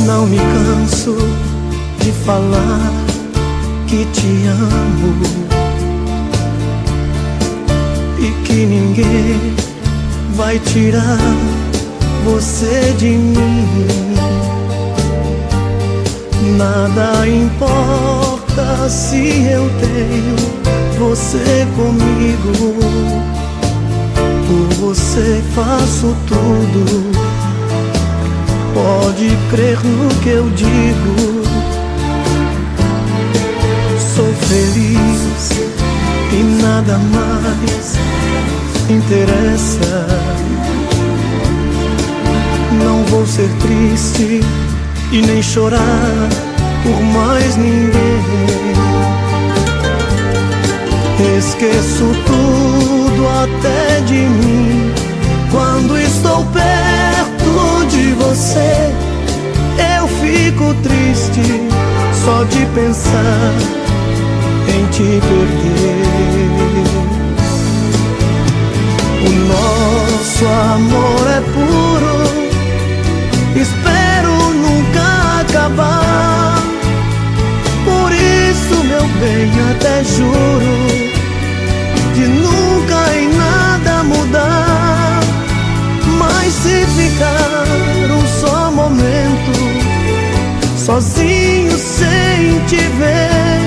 Não me canso de falar que te amo e que ninguém vai tirar você de mim. Nada importa se eu tenho você comigo. Por você faço tudo. Pode crer no que eu digo. Sou feliz e nada mais interessa. Não vou ser triste e nem chorar por mais ninguém. Esqueço tudo até de mim quando estou perto de você. Eu fico triste só de pensar em te perder. O nosso amor é puro, espero nunca acabar. Por isso, meu bem, até juro de nunca em nada mudar. Mas se ficar um só momento sozinho sem te ver,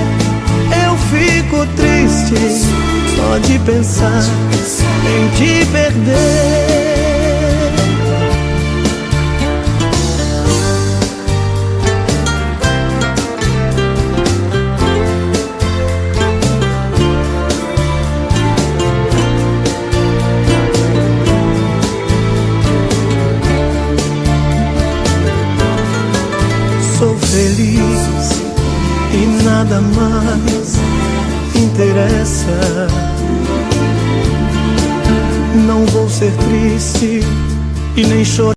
eu fico triste só de pensar em te perder. Sou feliz e nada mais interessa. Não vou ser triste e nem chorar.